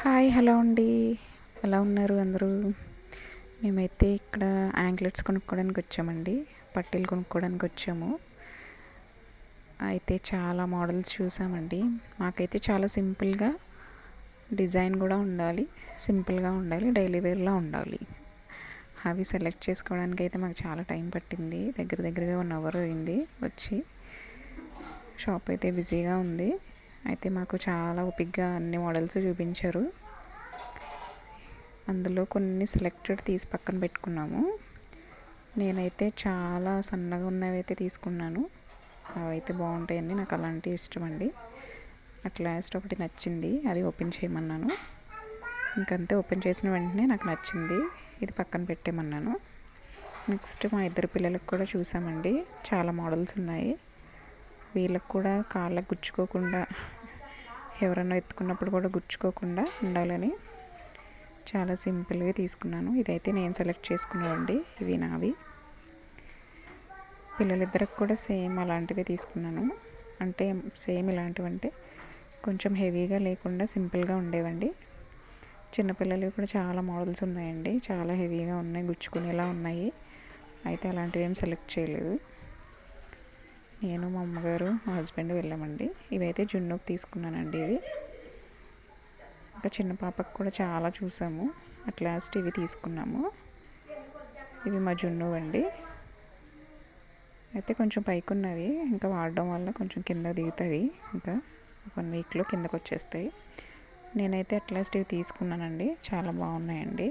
Hi hello అండి. ఎలా ఉన్నారు అందరూ? మేమైతే ఇక్కడ యాంక్లెట్స్ కొనుక్కోవడానికి వచ్చామండి. పట్టీలు కొనుక్కోవడానికి వచ్చాము. అయితే చాలా మోడల్స్ చూసామండి. మాకైతే చాలా సింపుల్గా డిజైన్ కూడా ఉండాలి, సింపుల్గా ఉండాలి, డైలీ వేర్లా ఉండాలి. అవి సెలెక్ట్ చేసుకోవడానికి అయితే మాకు చాలా టైం పట్టింది. దగ్గరగా 1 అవర్ అయింది వచ్చి. షాప్ అయితే బిజీగా ఉంది. అయితే మాకు చాలా ఓపికగా అన్ని మోడల్స్ చూపించారు. అందులో కొన్ని సెలెక్టెడ్ తీసి పక్కన పెట్టుకున్నాము. నేనైతే చాలా సన్నగా ఉన్నవి అయితే తీసుకున్నాను. అవైతే బాగుంటాయండి, నాకు అలాంటివి ఇష్టం అండి. అట్ లాస్ట్ ఒకటి నచ్చింది, అది ఓపెన్ చేయమన్నాను. ఇంకంతే, ఓపెన్ చేసిన వెంటనే నాకు నచ్చింది, ఇది పక్కన పెట్టేమన్నాను. నెక్స్ట్ మా ఇద్దరు పిల్లలకు కూడా చూసామండి. చాలా మోడల్స్ ఉన్నాయి. వీళ్ళకు కూడా కాళ్ళకు గుచ్చుకోకుండా, ఎవరన్నా ఎత్తుకున్నప్పుడు కూడా గుచ్చుకోకుండా ఉండాలని చాలా సింపుల్గా తీసుకున్నాను. ఇదైతే నేను సెలెక్ట్ చేసుకున్నానండి, ఇవి నావి. పిల్లలిద్దరికి కూడా సేమ్ అలాంటివి తీసుకున్నాను. అంటే సేమ్ ఇలాంటివంటే కొంచెం హెవీగా లేకుండా సింపుల్గా ఉండేవండి. చిన్నపిల్లలవి కూడా చాలా మోడల్స్ ఉన్నాయండి, చాలా హెవీగా ఉన్నాయి, గుచ్చుకునేలా ఉన్నాయి. అయితే అలాంటివి ఏం సెలెక్ట్ చేయలేదు. నేను, మా అమ్మగారు, మా హస్బెండ్ వెళ్ళామండి. ఇవైతే జున్నుకు తీసుకున్నానండి. ఇవి ఇంకా చిన్న పాపకు కూడా చాలా చూసాము. అట్ లాస్ట్ ఇవి తీసుకున్నాము. ఇవి మా జున్ను అండి. అయితే కొంచెం పైకున్నవి, ఇంకా వాడడం వల్ల కొంచెం కింద దిగుతాయి. ఇంకా 1 వీక్లో కిందకు వచ్చేస్తాయి. నేనైతే అట్ లాస్ట్ ఇవి తీసుకున్నానండి. చాలా బాగున్నాయండి.